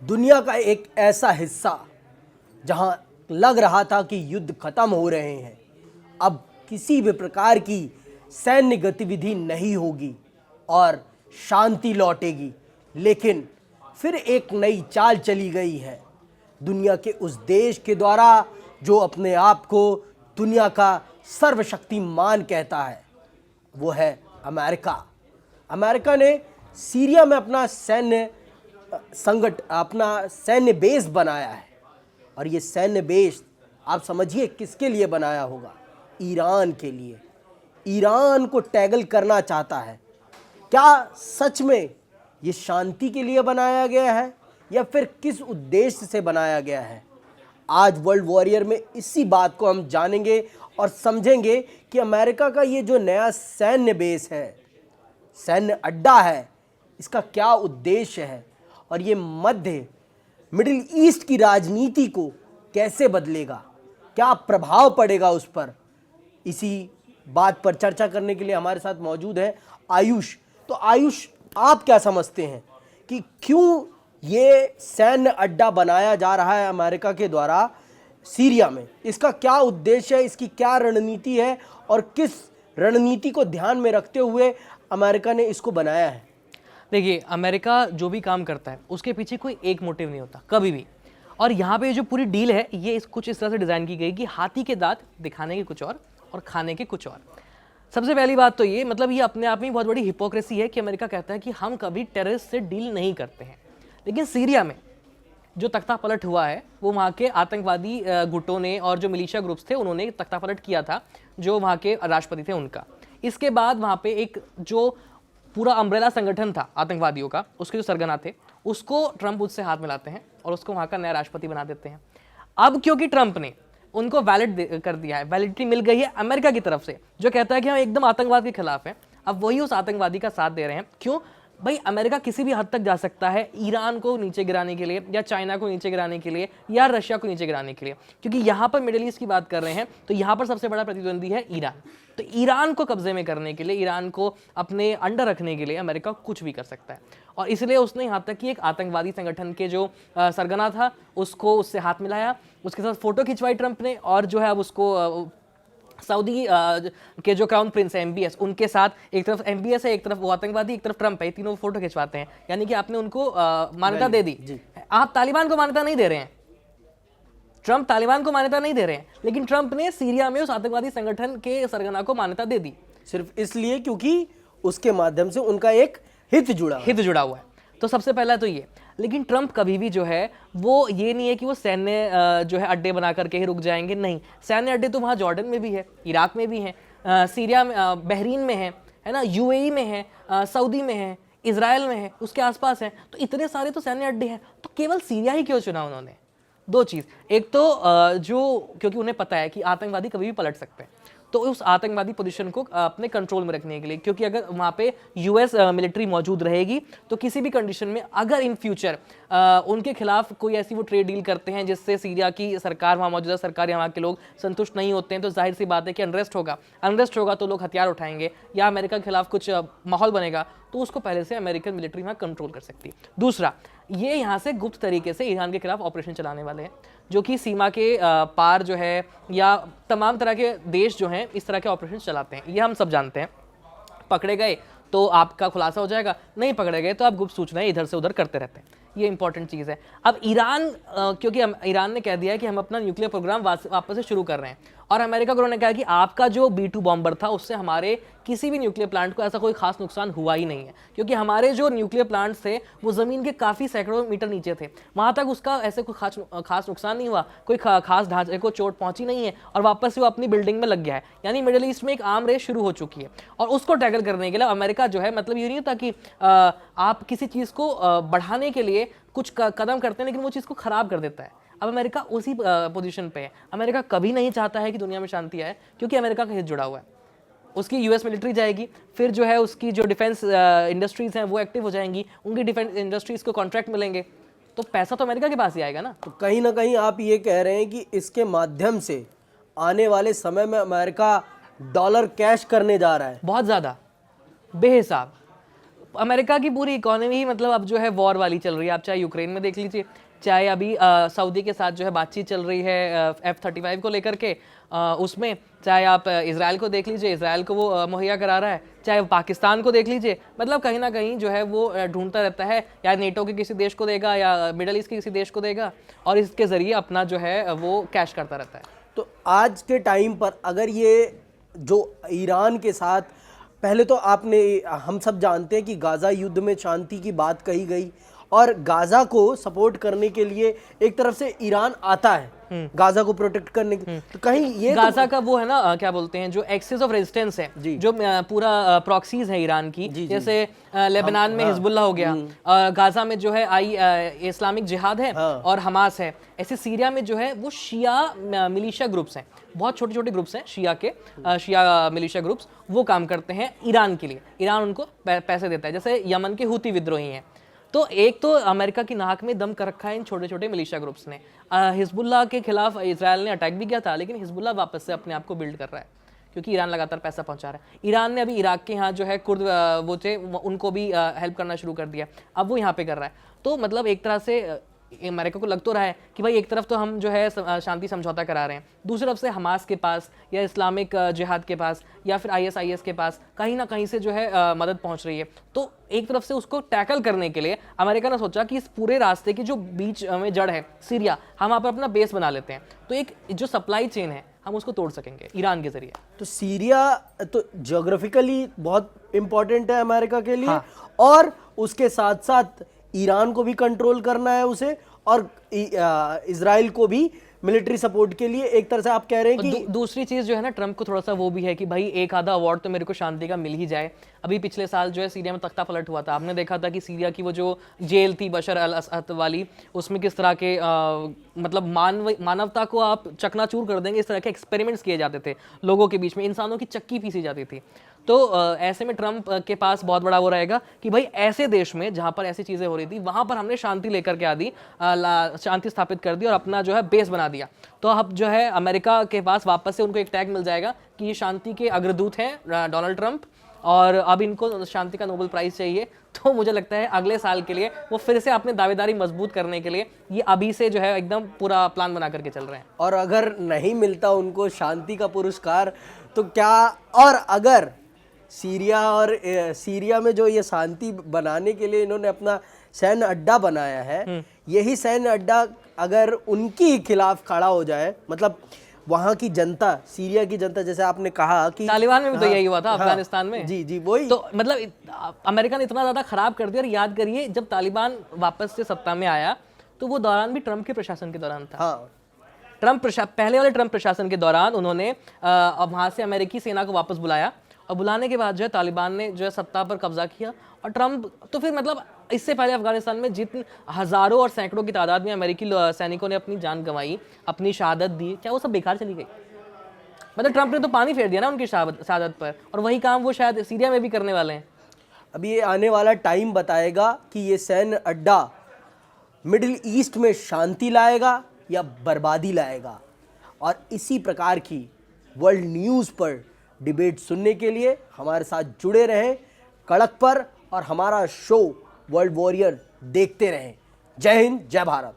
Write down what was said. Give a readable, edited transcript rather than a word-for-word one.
दुनिया का एक ऐसा हिस्सा जहां लग रहा था कि युद्ध खत्म हो रहे हैं, अब किसी भी प्रकार की सैन्य गतिविधि नहीं होगी और शांति लौटेगी। लेकिन फिर एक नई चाल चली गई है दुनिया के उस देश के द्वारा जो अपने आप को दुनिया का सर्वशक्तिमान कहता है, वो है अमेरिका। अमेरिका ने सीरिया में अपना सैन्य बेस बनाया है और ये सैन्य बेस आप समझिए किसके लिए बनाया होगा? ईरान के लिए। ईरान को टैगल करना चाहता है। क्या सच में ये शांति के लिए बनाया गया है या फिर किस उद्देश्य से बनाया गया है? आज वर्ल्ड वॉरियर में इसी बात को हम जानेंगे और समझेंगे कि अमेरिका का ये जो नया सैन्य बेस है, सैन्य अड्डा है, इसका क्या उद्देश्य है और ये मिडिल ईस्ट की राजनीति को कैसे बदलेगा, क्या प्रभाव पड़ेगा उस पर। इसी बात पर चर्चा करने के लिए हमारे साथ मौजूद है आयुष। तो आयुष, आप क्या समझते हैं कि क्यों ये सैन्य अड्डा बनाया जा रहा है अमेरिका के द्वारा सीरिया में? इसका क्या उद्देश्य है, इसकी क्या रणनीति है और किस रणनीति को ध्यान में रखते हुए अमेरिका ने इसको बनाया है? देखिए, अमेरिका जो भी काम करता है उसके पीछे कोई एक मोटिव नहीं होता कभी भी। और यहाँ पे जो पूरी डील है ये कुछ इस तरह से डिज़ाइन की गई कि हाथी के दांत दिखाने के कुछ और खाने के कुछ और। सबसे पहली बात तो ये, मतलब ये अपने आप में बहुत बड़ी हिपोक्रेसी है कि अमेरिका कहता है कि हम कभी टेररिस्ट से डील नहीं करते हैं, लेकिन सीरिया में जो तख्ता पलट हुआ है वो वहाँ के आतंकवादी गुटों ने और जो मिलिशिया ग्रुप्स थे उन्होंने तख्ता पलट किया था, जो वहाँ के राष्ट्रपति थे उनका। इसके बाद वहाँ पे एक जो पूरा अम्ब्रेला संगठन था आतंकवादियों का, उसके जो सरगना थे, उसको ट्रंप उससे हाथ मिलाते हैं और उसको वहाँ का नया राष्ट्रपति बना देते हैं। अब क्योंकि ट्रंप ने उनको वैलिड कर दिया है, वैलिडिटी मिल गई है अमेरिका की तरफ से, जो कहता है कि हम एकदम आतंकवाद के खिलाफ हैं, अब वही उस आतंकवादी का साथ दे रहे हैं। क्यों भाई? अमेरिका किसी भी हद तक जा सकता है ईरान को नीचे गिराने के लिए या चाइना को नीचे गिराने के लिए या रशिया को नीचे गिराने के लिए, क्योंकि यहाँ पर मिडिल ईस्ट की बात कर रहे हैं तो यहाँ पर सबसे बड़ा प्रतिद्वंदी है ईरान। तो ईरान को कब्जे में करने के लिए, ईरान को अपने अंडर रखने के लिए अमेरिका कुछ भी कर सकता है। और इसलिए उसने यहाँ तक कि एक आतंकवादी संगठन के जो सरगना था उसको उससे हाथ मिलाया, उसके साथ फोटो खिंचवाई ट्रंप ने, और जो है अब उसको सऊदी के जो क्राउन प्रिंस है MBS, उनके साथ एक तरफ MBS है, एक तरफ वो आतंकवादी, एक तरफ ट्रंप है, तीनों फोटो खिंचवाते हैं। यानी कि आपने उनको मान्यता दे दी। आप तालिबान को मान्यता नहीं दे रहे हैं, ट्रंप तालिबान को मान्यता नहीं दे रहे हैं, लेकिन ट्रंप ने सीरिया में उस आतंकवादी संगठन के सरगना को मान्यता दे दी, सिर्फ इसलिए क्योंकि उसके माध्यम से उनका एक हित जुड़ा हुआ है। तो सबसे पहला तो ये। लेकिन ट्रंप कभी भी जो है वो ये नहीं है कि वो सैन्य जो है अड्डे बना करके ही रुक जाएंगे, नहीं। सैन्य अड्डे तो वहाँ जॉर्डन में भी है, इराक में भी हैं, सीरिया में, बहरीन में है ना, UAE में है, सऊदी में है, इजराइल में है, उसके आसपास है। तो इतने सारे तो सैन्य अड्डे हैं, तो केवल सीरिया ही क्यों चुना उन्होंने? दो चीज़, एक तो जो क्योंकि उन्हें पता है कि आतंकवादी कभी भी पलट सकते हैं, तो उस आतंकवादी पोजीशन को अपने कंट्रोल में रखने के लिए, क्योंकि अगर वहाँ पे US मिलिट्री मौजूद रहेगी तो किसी भी कंडीशन में अगर इन फ्यूचर उनके खिलाफ कोई ऐसी वो ट्रेड डील करते हैं जिससे सीरिया की सरकार, वहाँ मौजूदा सरकार या वहाँ के लोग संतुष्ट नहीं होते हैं, तो जाहिर सी बात है कि अनरेस्ट होगा तो लोग हथियार उठाएंगे या अमेरिका के खिलाफ कुछ माहौल बनेगा, तो उसको पहले से अमेरिकन मिलिट्री वहाँ कंट्रोल कर सकती है। दूसरा, ये यहाँ से गुप्त तरीके से ईरान के खिलाफ ऑपरेशन चलाने वाले हैं, जो कि सीमा के पार जो है, या तमाम तरह के देश जो हैं इस तरह के ऑपरेशन चलाते हैं, ये हम सब जानते हैं। पकड़े गए तो आपका खुलासा हो जाएगा, नहीं पकड़े गए तो आप गुप्त सूचनाएं इधर से उधर करते रहते हैं, ये इंपॉर्टेंट चीज़ है। अब ईरान क्योंकि ईरान ने कह दिया है कि हम अपना न्यूक्लियर प्रोग्राम वापस से शुरू कर रहे हैं, और अमेरिका को उन्होंने कहा कि आपका जो B2 बॉम्बर था उससे हमारे किसी भी न्यूक्लियर प्लांट को ऐसा कोई खास नुकसान हुआ ही नहीं है, क्योंकि हमारे जो न्यूक्लियर प्लांट्स थे वो ज़मीन के काफ़ी सैकड़ों मीटर नीचे थे, वहाँ तक उसका ऐसे कोई खास नुकसान नहीं हुआ, कोई खास ढांचे को चोट पहुँची नहीं है, और वापस से वो अपनी बिल्डिंग में लग गया है। यानी मिडिल ईस्ट में एक आर्म रेस शुरू हो चुकी है, और उसको टैकल करने के लिए अमेरिका जो है, मतलब ये नहीं होता कि आप किसी चीज़ को बढ़ाने के लिए कुछ कदम करते हैं लेकिन वो चीज़ को ख़राब कर देता है। अब अमेरिका उसी पोजीशन पे है। अमेरिका कभी नहीं चाहता है कि दुनिया में शांति आए, क्योंकि अमेरिका का हित जुड़ा हुआ है। उसकी US मिलिट्री जाएगी, फिर जो है उसकी जो डिफेंस इंडस्ट्रीज़ हैं वो एक्टिव हो जाएंगी, उनकी डिफेंस इंडस्ट्रीज़ को कॉन्ट्रैक्ट मिलेंगे, तो पैसा तो अमेरिका के पास ही आएगा ना। तो कहीं ना कहीं आप ये कह रहे हैं कि इसके माध्यम से आने वाले समय में अमेरिका डॉलर कैश करने जा रहा है? बहुत ज़्यादा, बेहिसाब। अमेरिका की पूरी इकोनॉमी ही मतलब अब जो है वॉर वाली चल रही है। आप चाहे यूक्रेन में देख लीजिए, चाहे अभी सऊदी के साथ जो है बातचीत चल रही है F-35 को लेकर के, उसमें चाहे आप इसराइल को देख लीजिए, इसराइल को वो मुहैया करा रहा है, चाहे पाकिस्तान को देख लीजिए, मतलब कहीं ना कहीं जो है वो ढूंढता रहता है या नेटो के किसी देश को देगा या मिडल ईस्ट के किसी देश को देगा और इसके ज़रिए अपना जो है वो कैश करता रहता है। तो आज के टाइम पर अगर ये जो ईरान के साथ, पहले तो आपने, हम सब जानते हैं कि गाज़ा युद्ध में शांति की बात कही गई और गाज़ा को सपोर्ट करने के लिए एक तरफ से ईरान आता है गाज़ा को प्रोटेक्ट करने की, तो कहीं ये गाज़ा का वो है ना, क्या बोलते हैं, जो एक्सेस ऑफ रेजिस्टेंस है, जो पूरा प्रॉक्सीज है ईरान की, जैसे लेबनान में हिजबुल्लाह हो गया, गाज़ा में जो है इस्लामिक जिहाद है और हमास है, ऐसे सीरिया में जो है वो शिया मिलिशिया ग्रुप्स हैं, बहुत छोटे छोटे ग्रुप्स हैं शिया मिलिशिया ग्रुप्स, वो काम करते हैं ईरान के लिए, ईरान उनको पैसे देता है, जैसे यमन के हूती विद्रोही हैं। तो एक तो अमेरिका की नाक में दम कर रखा है इन छोटे छोटे मिलिशिया ग्रुप्स ने। हिजबुल्लाह के खिलाफ इजराइल ने अटैक भी किया था, लेकिन हिजबुल्लाह वापस से अपने आप को बिल्ड कर रहा है क्योंकि ईरान लगातार पैसा पहुंचा रहा है। ईरान ने अभी इराक के यहाँ जो है कुर्द वो थे उनको भी हेल्प करना शुरू कर दिया, अब वो यहाँ पे कर रहा है। तो मतलब एक तरह से अमेरिका को लग तो रहा है कि भाई एक तरफ तो हम जो है शांति समझौता करा रहे हैं, दूसरी तरफ से हमास के पास या इस्लामिक जिहाद के पास या फिर ISIS के पास कहीं ना कहीं से जो है मदद पहुंच रही है। तो एक तरफ से उसको टैकल करने के लिए अमेरिका ने सोचा कि इस पूरे रास्ते की जो बीच में जड़ है सीरिया, हम वहाँ पर अपना बेस बना लेते हैं, तो एक जो सप्लाई चेन है हम उसको तोड़ सकेंगे ईरान के जरिए। तो सीरिया तो ज्योग्राफिकली बहुत इंपॉर्टेंट है अमेरिका के लिए, और उसके साथ साथ ईरान को भी कंट्रोल करना है उसे, और इजराइल को भी मिलिट्री सपोर्ट के लिए एक तरह से आप कह रहे हैं कि दूसरी चीज जो है ना, ट्रंप को थोड़ा सा वो भी है कि भाई एक आधा अवार्ड तो मेरे को शांति का मिल ही जाए। अभी पिछले साल जो है सीरिया में तख्ता पलट हुआ था, आपने देखा था कि सीरिया की वो जो जेल थी बशर अल असद वाली, उसमें किस तरह के मतलब मानवता को आप चकनाचूर कर देंगे, इस तरह के एक्सपेरिमेंट्स किए जाते थे लोगों के बीच में, इंसानों की चक्की पीसी जाती थी। तो ऐसे में ट्रंप के पास बहुत बड़ा वो रहेगा कि भाई ऐसे देश में जहां पर ऐसी चीजें हो रही थी वहां पर हमने शांति लेकर के आ दी, शांति स्थापित कर दी और अपना जो है बेस बना दिया। तो अब जो है अमेरिका के पास वापस से उनको एक टैग मिल जाएगा कि ये शांति के अग्रदूत हैं डोनाल्ड ट्रंप, और अब इनको शांति का नोबेल प्राइज चाहिए। तो मुझे लगता है अगले साल के लिए वो फिर से अपनी दावेदारी मजबूत करने के लिए ये अभी से जो है एकदम पूरा प्लान बना करके चल रहे हैं। और अगर नहीं मिलता उनको शांति का पुरस्कार तो क्या, और अगर सीरिया में जो ये शांति बनाने के लिए इन्होंने अपना सैन्य अड्डा बनाया है, यही सैन्य अड्डा अगर उनकी खिलाफ खड़ा हो जाए, मतलब वहां की जनता, सीरिया की जनता, जैसे आपने कहा कि तालिबान में भी तो यही हुआ था, अफगानिस्तान में। जी वही तो मतलब अमेरिका ने इतना ज्यादा खराब कर दिया। और याद करिए जब तालिबान वापस से सत्ता में आया तो वो दौरान भी ट्रंप के प्रशासन के दौरान था। पहले वाले ट्रंप प्रशासन के दौरान उन्होंने वहां से अमेरिकी सेना को वापस बुलाया, और बुलाने के बाद जो है तालिबान ने जो है सत्ता पर कब्जा किया, और ट्रंप तो फिर मतलब इससे पहले अफगानिस्तान में जितने हजारों और सैकड़ों की तादाद में अमेरिकी सैनिकों ने अपनी जान गंवाई, अपनी शहादत दी, क्या वो सब बेकार चली गई? मतलब ट्रंप ने तो पानी फेर दिया ना उनकी शहादत पर, और वही काम वो शायद सीरिया में भी करने वाले हैं। अब ये आने वाला टाइम बताएगा कि ये सैन्य अड्डा मिडिल ईस्ट में शांति लाएगा या बर्बादी लाएगा। और इसी प्रकार की वर्ल्ड न्यूज़ पर डिबेट सुनने के लिए हमारे साथ जुड़े रहें कड़क पर, और हमारा शो वर्ल्ड वॉरियर देखते रहें। जय हिंद, जय भारत।